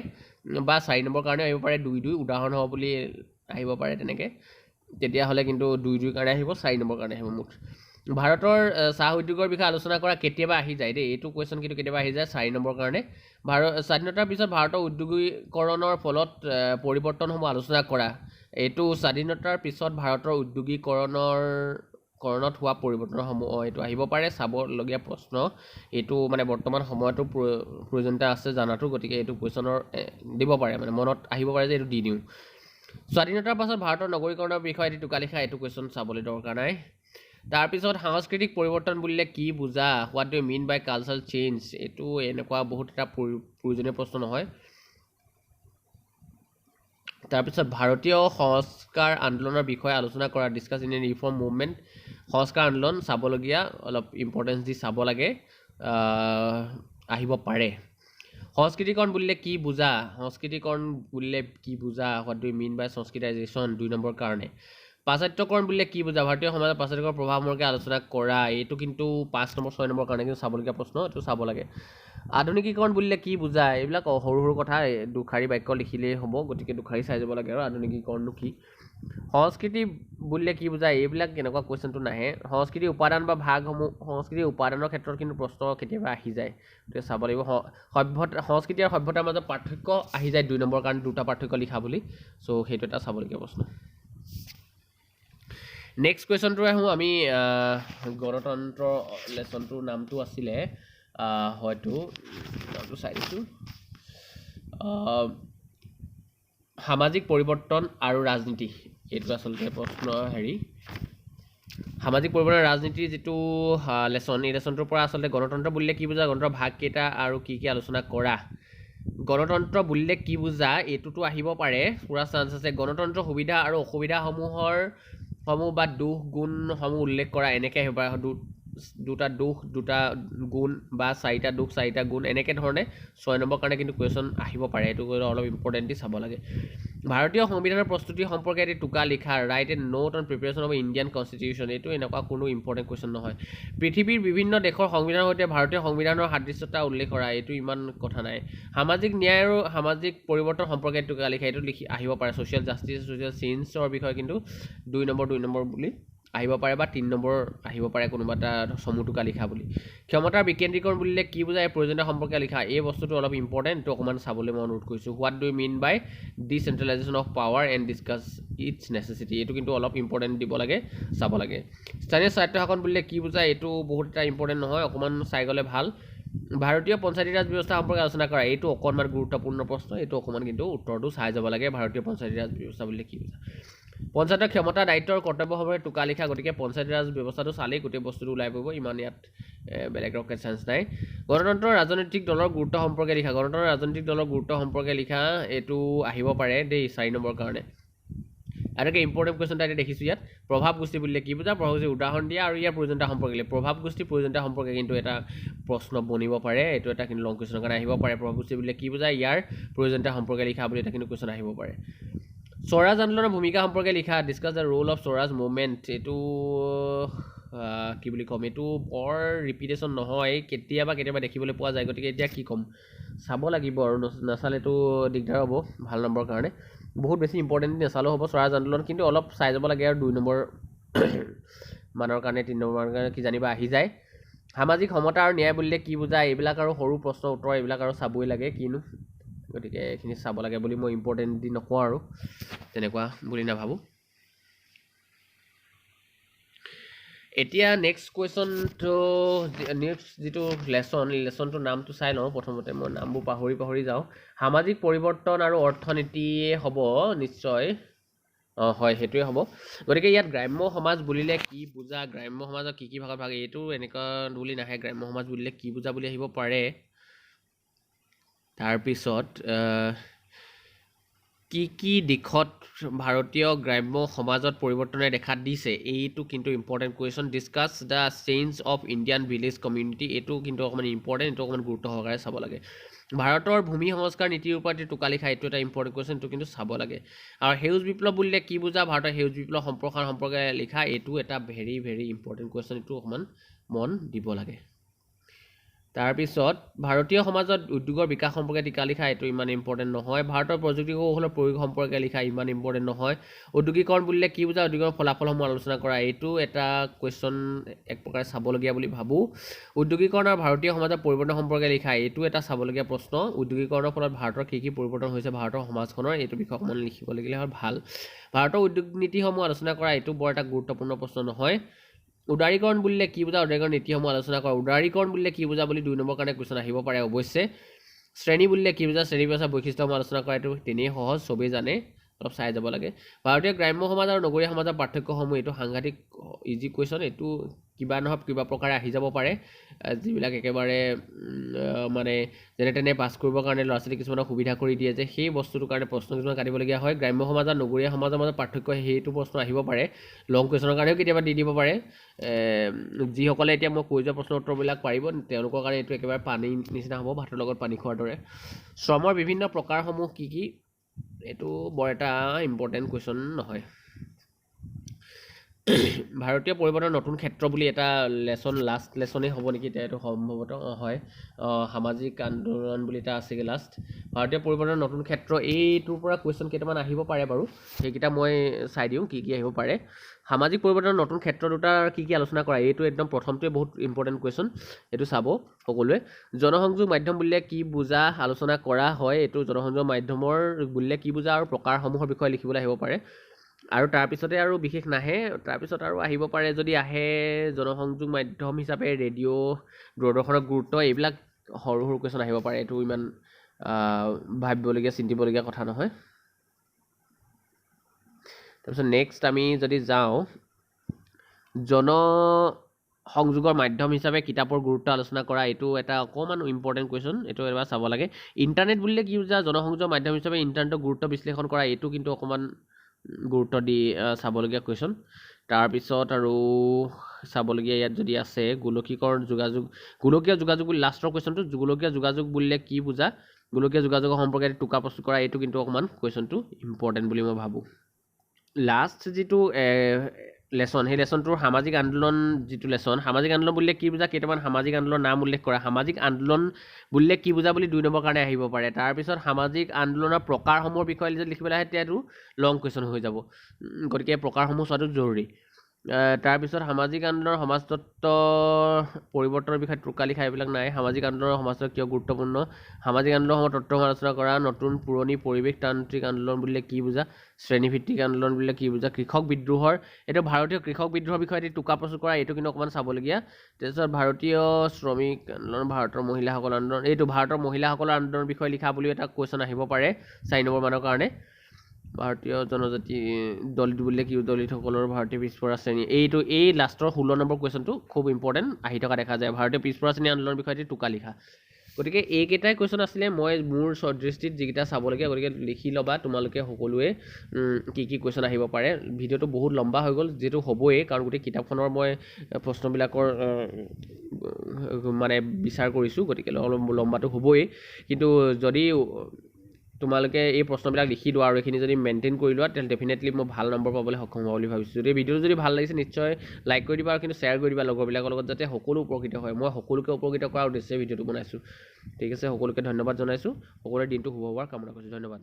বা 4 নম্বৰ কাৰণে আহিব পাৰে 2 উদাহৰণ হ'ব বুলি আহিব পাৰে তেনেকৈ তেতিয়াহ'লে কিন্তু 2 কাৰণে আহিব 4 নম্বৰ কাৰণে আহিব মুঠ ভাৰতৰ চাহ উদ্যোগৰ বিষয়ে আলোচনা কৰা কেতিয়াবা আহি যায় দেই এইটো কুৱেশ্যন কিন্তু কেতিয়াবা আহি যায় 4 নম্বৰ কাৰণে স্বাধীনতাৰ পিছত ভাৰতৰ উদ্যোগীকৰণৰ ফলত পৰিৱৰ্তনসমূহ আলোচনা কৰা এইটো স্বাধীনতাৰ পিছত ভাৰতৰ উদ্যোগীকৰণত হোৱা পৰিৱৰ্তনসমূহ এইটো আহিব পাৰে চাবলগীয়া প্ৰশ্ন এইটো মানে বৰ্তমান সময়তো প্ৰয়োজনীয়তা আছে জানাটো গতিকে এইটো কুৱেশ্যনৰ দিব পাৰে মানে মনত আহিব পাৰে যে এইটো দি দিওঁ স্বাধীনতাৰ পাছত ভাৰতৰ নগৰীকৰণৰ বিষয়ে এটি টোকা লিখা এইটো কুৱেশ্যন চাবলৈ দৰকাৰ নাই তাৰপিছত সাংস্কৃতিক পৰিৱৰ্তন বুলিলে কি বুজা what do you mean by cultural change এইটো এনেকুৱা বহুত এটা প্ৰয়োজনীয় প্ৰশ্ন নহয় তাৰপিছত ভাৰতীয় সংস্কাৰ আন্দোলনৰ বিষয়ে আলোচনা কৰা ডিসকাস ইন ৰিফৰ্ম মুভমেণ্ট সংস্কাৰ আন্দোলন চাবলগীয়া অলপ ইম্পৰ্টেঞ্চ দি চাব লাগে আহিব পাৰে সংস্কৃতিকৰণ বুলিলে কি বুজা সংস্কৃতিকৰণ বুলিলে কি বুজা what do you mean by Sanskritisation 2 number কাৰণে পাশ্চাত্যকৰণ বুলিলে কি বুজা ভাৰতীয় সমাজত পাশ্চাত্যকৰ প্ৰভাৱ সম্পৰ্কে আলোচনা কৰা এইটো কিন্তু 5 নম্বৰ 6 নম্বৰ কাৰণে কিন্তু চাবলগীয়া প্ৰশ্ন এইটো চাব লাগে আধুনিকীকৰণ বুলিলে কি বুজা এইবিলাক সৰু সৰু কথা দুখাৰী বাক্য লিখিলেই হ'ব গতিকে দুখাৰী চাই যাব লাগে আৰু আধুনিকীকৰণটো কি সংস্কৃতি বুলিলে কি বুজা এইবিলাক কেনেকুৱা কুৱেশ্যনটো নাহে সংস্কৃতিৰ উপাদান বা ভাগসমূহ সংস্কৃতিৰ উপাদানৰ ক্ষেত্ৰত কিন্তু প্ৰশ্ন কেতিয়াবা আহি যায় গতিকে চাব লাগিব সভ্যতা সংস্কৃতি আৰু সভ্যতাৰ মাজত পাৰ্থক্য আহি যায় 2 নম্বৰ কাৰণে দুটা পাৰ্থক্য লিখা বুলি চ' সেইটো এটা চাবলগীয়া প্ৰশ্ন নেক্সট কুৱেশ্যনটো আহোঁ আমি গণতন্ত্ৰ লেচনটোৰ নামটো আছিলে হয়তো নামটো চাই দিছোঁ সামাজিক পৰিৱৰ্তন আৰু ৰাজনীতি এইটো আচলতে প্ৰশ্ন সামাজিক পৰিৱৰ্তন ৰাজনীতিৰ যিটো লেচন এই লেচনটোৰ পৰা আচলতে গণতন্ত্ৰ বুলিলে কি বুজা গণতন্ত্ৰৰ ভাগ কেইটা আৰু কি আলোচনা কৰা গণতন্ত্ৰ বুলিলে কি বুজা এইটোতো আহিব পাৰে পুৰা চান্স আছে গণতন্ত্ৰৰ সুবিধা আৰু অসুবিধাসমূহ বা দুখ গুণসমূহ উল্লেখ কৰা এনেকৈ আহিব পাৰে দুটা দুখ দুটা গুণ বা 4টা দুখ 4টা গুণ এনেকৈ ধৰণে 6 নম্বৰ কাৰণে কিন্তু কুৱেশ্যন আহিব পাৰে এইটো অলপ ইম্পৰ্টেণ্টলি চাব লাগে ভাৰতীয় সংবিধানৰ প্ৰস্তুতি সম্পৰ্কে এটি টোকা লিখা right A note on preparation of Indian constitution এইটো এনেকুৱা কোনো ইম্পৰ্টেণ্ট কুৱেশ্যন নহয় পৃথিৱীৰ বিভিন্ন দেশৰ সংবিধানৰ সৈতে ভাৰতীয় সংবিধানৰ সাদৃশ্যতা উল্লেখ কৰা এইটো ইমান কথা নাই সামাজিক ন্যায় আৰু সামাজিক পৰিৱৰ্তন সম্পৰ্কে টোকা লিখা এইটো আহিব পাৰে ছ'চিয়েল জাষ্টিছ ছ'চিয়েল চেঞ্জৰ বিষয়ে কিন্তু 2 নম্বৰ বুলি আহিব পাৰে বা 3 নম্বৰ আহিব পাৰে কোনোবা এটা সমূহটোকা লিখা বুলি ক্ষমতাৰ বিকেন্দ্ৰীকৰণ বুলিলে কি বুজা এই প্ৰয়োজনীয়তা সম্পৰ্কে লিখা এই বস্তুটো অলপ ইম্পৰ্টেণ্ট তো অকণমান চাবলৈ মই অনুৰোধ কৰিছোঁ what do you mean by decentralisation of power and discuss its necessity এইটো কিন্তু অলপ ইম্পৰ্টেণ্ট দিব লাগে চাব লাগে স্থানীয় স্বায়ত্তশাসন বুলিলে কি বুজা এইটো বহুত এটা ইম্পৰ্টেণ্ট নহয় অকণমান চাই গ'লে ভাল ভাৰতীয় পঞ্চায়তী ৰাজ ব্যৱস্থা সম্পৰ্কে আলোচনা কৰা এইটো অকণমান গুৰুত্বপূৰ্ণ প্ৰশ্ন এইটো অকণমান কিন্তু উত্তৰটো চাই যাব লাগে ভাৰতীয় পঞ্চায়তী ৰাজ ব্যৱস্থা বুলিলে কি বুজা পঞ্চায়তৰ ক্ষমতা দায়িত্ব আৰু কৰ্তব্য সম্পৰ্কে টোকা লিখা গতিকে পঞ্চায়তী ৰাজ ব্যৱস্থাটো চালেই গোটেই বস্তুটো ওলাই পৰিব ইমান ইয়াত বেলেগ ৰকেট চান্স নাই গণতন্ত্ৰৰ ৰাজনৈতিক দলৰ গুৰুত্ব সম্পৰ্কে লিখা গণতন্ত্ৰৰ ৰাজনৈতিক দলৰ গুৰুত্ব সম্পৰ্কে লিখা এইটো আহিব পাৰে দেই 4 নম্বৰ কাৰণে আৰু কি ইম্পৰ্টেণ্ট কুৱেশ্যন এটা দেখিছোঁ ইয়াত প্ৰভাৱ গোষ্ঠী বুলিলে কি বুজা প্ৰভাৱ গোষ্ঠী উদাহৰণ দিয়া আৰু ইয়াৰ প্ৰয়োজনীয়তা সম্পৰ্কে প্ৰভাৱ গোষ্ঠীৰ প্ৰয়োজনীয়তা সম্পৰ্কে কিন্তু এটা প্ৰশ্ন বনিব পাৰে এইটো এটা কিন্তু লং কুৱেশ্যনৰ কাৰণে আহিব পাৰে প্ৰভাৱ গোষ্ঠী বুলিলে কি বুজা ইয়াৰ প্ৰয়োজনীয়তা সম্পৰ্কে লিখা বুলি এটা কিন্তু কুৱেশ্যন আহিব পাৰে স্বৰাজ আন্দোলনৰ ভূমিকা সম্পৰ্কে লিখা discuss the roll of Swaraj movement এইটো কি বুলি ক'ম এইটো বৰ ৰিপিটেশ্যন নহয় কেতিয়াবা দেখিবলৈ পোৱা যায় গতিকে এতিয়া কি ক'ম চাব লাগিব আৰু নাচালেতো দিগদাৰ হ'ব ভাল নম্বৰৰ কাৰণে বহুত বেছি ইম্পৰ্টেণ্ট নাচালেও হ'ব স্বৰাজ আন্দোলন কিন্তু অলপ চাই যাব লাগে আৰু 2 নম্বৰ মানৰ কাৰণে 3 নম্বৰ মানৰ কাৰণে কি জানিবা আহি যায় সামাজিক সমতা আৰু ন্যায় বুলিলে কি বুজায় এইবিলাক আৰু সৰু প্ৰশ্ন উত্তৰ এইবিলাক আৰু চাবই লাগে কিনো গতিকে এইখিনি চাব লাগে বুলি মই ইম্পৰ্টেণ্ট দি নকওঁ আৰু তেনেকুৱা বুলি নাভাবোঁ এতিয়া নেক্সট কুৱেশ্যনটো নেক্সট যিটো লেচনটোৰ নামটো চাই লওঁ প্ৰথমতে মই নামবোৰ পাহৰি যাওঁ সামাজিক পৰিৱৰ্তন আৰু অৰ্থনীতিয়ে হ'ব নিশ্চয় হয় সেইটোৱে হ'ব গতিকে ইয়াত গ্ৰাম্য সমাজ বুলিলে কি বুজা গ্ৰাম্য সমাজৰ কি ভাগত ভাগ এইটো এনেকুৱা বুলি নাহে গ্ৰাম্য সমাজ বুলিলে কি বুজা বুলি আহিব পাৰে তাৰপিছত কি দিশত ভাৰতীয় গ্ৰাম্য সমাজত পৰিৱৰ্তনে দেখা দিছে এইটো কিন্তু important question discuss the change of Indian village community এইটো কিন্তু অকণমান ইম্পৰ্টেণ্ট এইটো অকণমান গুৰুত্ব সহকাৰে চাব লাগে ভাৰতৰ ভূমি সংস্কাৰ নীতিৰ ওপৰত টোকা লিখা এইটো এটা ইম্পৰ্টেণ্ট কুৱেশ্যন এইটো কিন্তু চাব লাগে আৰু সেউজ বিপ্লৱ বুলিলে কি বুজা ভাৰতৰ সেউজ বিপ্লৱ সম্প্ৰসাৰণ সম্পৰ্কে লিখা এইটো এটা ভেৰি ইম্পৰ্টেণ্ট কুৱেশ্যন এইটো অকণমান মন দিব লাগে তাৰপিছত ভাৰতীয় সমাজত উদ্যোগৰ বিকাশ সম্পৰ্কে টিকা লিখা এইটো ইমান ইম্পৰ্টেণ্ট নহয় ভাৰতৰ প্ৰযুক্তি কৌশলৰ প্ৰয়োগ সম্পৰ্কে লিখা ইমান ইম্পৰ্টেণ্ট নহয় উদ্যোগীকৰণ বুলিলে কি বুজা উদ্যোগৰ ফলাফলসমূহ আলোচনা কৰা এইটো এটা কুৱেশ্যন এক প্ৰকাৰে চাবলগীয়া বুলি ভাবোঁ উদ্যোগীকৰণ আৰু ভাৰতীয় সমাজৰ পৰিৱৰ্তন সম্পৰ্কে লিখা এইটো এটা চাবলগীয়া প্ৰশ্ন উদ্যোগীকৰণৰ ফলত ভাৰতৰ কি পৰিৱৰ্তন হৈছে ভাৰতৰ সমাজখনৰ এইটো বিষয়ে অকণমান লিখিবলগীয়া হয় ভাল ভাৰতৰ উদ্যোগ নীতিসমূহ আলোচনা কৰা এইটো বৰ এটা গুৰুত্বপূৰ্ণ প্ৰশ্ন নহয় উদাৰীকৰণ বুলিলে কি বুজা উদাৰীকৰণ নীতিসমূহ আলোচনা কৰা উদাৰীকৰণ বুলিলে কি বুজা বুলি 2 নম্বৰ কাৰণে কুৱেশ্যন আহিব পাৰে অৱশ্যে শ্ৰেণী বুলিলে কি বুজা শ্ৰেণী ব্যৱস্থা বৈশিষ্ট্যসমূহ আলোচনা কৰা এইটো তেনেই সহজ চবেই জানে অলপ চাই যাব লাগে ভাৰতীয় গ্ৰাম্য সমাজ আৰু নগৰীয়া সমাজৰ পাৰ্থক্যসমূহ এইটো সাংঘাতিক ইজি কুৱেশ্যন এইটো কিবা নহয় কিবা প্ৰকাৰে আহি যাব পাৰে যিবিলাক একেবাৰে মানে যেনে তেনে পাছ কৰিবৰ কাৰণে ল'ৰা ছোৱালী কিছুমানক সুবিধা কৰি দিয়ে যে সেই বস্তুটোৰ কাৰণে প্ৰশ্ন কিছুমান কাটিবলগীয়া হয় গ্ৰাম্য সমাজ আৰু নগৰীয়া সমাজৰ মাজত পাৰ্থক্য সেইটো প্ৰশ্ন আহিব পাৰে লং কুৱেশ্যনৰ কাৰণেও কেতিয়াবা দি দিব পাৰে যিসকলে এতিয়া মই কৈ যোৱা প্ৰশ্ন উত্তৰবিলাক পাৰিব তেওঁলোকৰ কাৰণে এইটো একেবাৰে পানী নিচিনা হ'ব ভাতৰ লগত পানী খোৱাৰ দৰে শ্ৰমৰ বিভিন্ন প্ৰকাৰসমূহ কি এইটো বৰ এটা ইম্পৰ্টেণ্ট কুৱেশ্যন নহয় ভাৰতীয় পৰিৱৰ্তনৰ নতুন ক্ষেত্ৰ বুলি এটা লাষ্ট লেচনেই হ'ব নেকি এতিয়া এইটো সম্ভৱতঃ হয় সামাজিক আন্দোলন বুলি এটা আছেগৈ লাষ্ট ভাৰতীয় পৰিৱৰ্তনৰ নতুন ক্ষেত্ৰ এইটোৰ পৰা কুৱেশ্যন কেইটামান আহিব পাৰে বাৰু সেইকেইটা মই চাই দিওঁ কি আহিব পাৰে সামাজিক পৰিৱৰ্তনৰ নতুন ক্ষেত্ৰ দুটাৰ কি আলোচনা কৰা এইটো একদম প্ৰথমটোৱে বহুত ইম্পৰ্টেণ্ট কুৱেশ্যন এইটো চাব সকলোৱে জনসংযোগ মাধ্যম বুলিলে কি বুজা আলোচনা কৰা হয় এইটো জনসংযোগ মাধ্যমৰ বুলিলে কি বুজা আৰু প্ৰকাৰসমূহৰ বিষয়ে লিখিবলৈ আহিব পাৰে আৰু তাৰপিছতে আৰু বিশেষ নাহে তাৰপিছত আৰু আহিব পাৰে যদি আহে জনসংযোগ মাধ্যম হিচাপে ৰেডিঅ' দূৰদৰ্শনৰ গুৰুত্ব এইবিলাক সৰু কুৱেশ্যন আহিব পাৰে এইটো ইমান ভাবিবলগীয়া চিন্তিবলগীয়া কথা নহয় তাৰপিছত নেক্সট আমি যদি যাওঁ জনসংযোগৰ মাধ্যম হিচাপে কিতাপৰ গুৰুত্ব আলোচনা কৰা এইটো এটা অকণমান ইম্পৰ্টেণ্ট কুৱেশ্যন এইটো এবাৰ চাব লাগে ইণ্টাৰনেট বুলিলে কি বুজা জনসংযোগৰ মাধ্যম হিচাপে ইণ্টাৰনেটৰ গুৰুত্ব বিশ্লেষণ কৰা এইটো কিন্তু অকণমান গুৰুত্ব দি চাবলগীয়া কুৱেশ্যন তাৰপিছত আৰু চাবলগীয়া ইয়াত যদি আছে গোলকীয় যোগাযোগ বুলি লাষ্টৰ কুৱেশ্যনটো গোলকীয় যোগাযোগ বুলিলে কি বুজা গোলকীয় যোগাযোগৰ সম্পৰ্কে টোকা প্ৰস্তুত কৰা এইটো কিন্তু অকণমান কুৱেশ্যনটো ইম্পৰ্টেণ্ট বুলি মই ভাবোঁ লাষ্ট যিটো লেচন সেই লেচনটোৰ সামাজিক আন্দোলন যিটো লেচন সামাজিক আন্দোলন বুলিলে কি বুজা কেইটামান সামাজিক আন্দোলনৰ নাম উল্লেখ কৰা সামাজিক আন্দোলন বুলিলে কি বুজা বুলি 2 নম্বৰ কাৰণে আহিব পাৰে তাৰপিছত সামাজিক আন্দোলনৰ প্ৰকাৰসমূহৰ বিষয়ে যদি লিখিবলৈ আহে তেতিয়াতো লং কুৱেশ্যন হৈ যাব গতিকে প্ৰকাৰসমূহ চোৱাটো জৰুৰী তাৰপিছত সামাজিক আন্দোলনৰ সমাজতত্ব পৰিৱৰ্তনৰ বিষয়ে টোকা লিখা এইবিলাক নাই সামাজিক আন্দোলনৰ সমাজতত্ব কিয় গুৰুত্বপূৰ্ণ সামাজিক আন্দোলনৰ তত্ত্ব আলোচনা কৰা নতুন পুৰণি পৰিৱেশতান্ত্ৰিক আন্দোলন বুলিলে কি বুজা শ্ৰেণীভিত্তিক আন্দোলন বুলিলে কি বুজা কৃষক বিদ্ৰোহৰ এইটো ভাৰতীয় কৃষক বিদ্ৰোহৰ বিষয়ে এটি টোকা প্ৰস্তুত কৰা এইটো কিন্তু অকণমান চাবলগীয়া তাৰপিছত ভাৰতীয় শ্ৰমিক আন্দোলন ভাৰতৰ মহিলাসকলৰ আন্দোলন এইটো ভাৰতৰ মহিলাসকলৰ আন্দোলনৰ বিষয়ে লিখা বুলিও এটা কুৱেশ্যন আহিব পাৰে 4 নম্বৰ মানৰ কাৰণে ভাৰতীয় জনজাতি দলিত বুলিলে কি দলিতসকলৰ ভাৰতীয় পিছপৰা শ্ৰেণী এইটো এই লাষ্টৰ 16 নম্বৰ কুৱেশ্যনটো খুব ইম্পৰ্টেণ্ট আহি থকা দেখা যায় ভাৰতীয় পিছপৰা শ্ৰেণী আন্দোলনৰ বিষয়ে টোকা লিখা গতিকে এইকেইটাই কুৱেশ্যন আছিলে মই মোৰ দৃষ্টিত যিকেইটা চাবলগীয়া গতিকে লিখি ল'বা তোমালোকে সকলোৱে কি কুৱেশ্যন আহিব পাৰে ভিডিঅ'টো বহুত লম্বা হৈ গ'ল যিহেতু হ'বই কাৰণ গোটেই কিতাপখনৰ মই প্ৰশ্নবিলাকৰ মানে বিচাৰ কৰিছোঁ গতিকে অলপ লম্বাটো হ'বই কিন্তু যদি তোমালোকে এই প্ৰশ্নবিলাক লিখি লোৱা আৰু এইখিনি যদি মেইনটেইন কৰি লোৱা তেতিয়াহ'লে ডেফিনেটলি মই ভাল নম্বৰ পাবলৈ সক্ষম হ'ব বুলি ভাবিছোঁ। যদি ভিডিঅ'টো যদি ভাল লাগিছে নিশ্চয় লাইক কৰি দিবা আৰু কিন্তু শ্বেয়াৰ কৰি দিবা লগৰবিলাকৰ লগত, যাতে সকলো উপকৃত হয়। মই সকলোকে উপকৃত কৰাৰ উদ্দেশ্যে ভিডিঅ'টো বনাইছোঁ। ঠিক আছে, সকলোকে ধন্যবাদ জনাইছোঁ। সকলোৰে দিনটো শুভ হোৱাৰ কামনা কৰিছোঁ। ধন্যবাদ।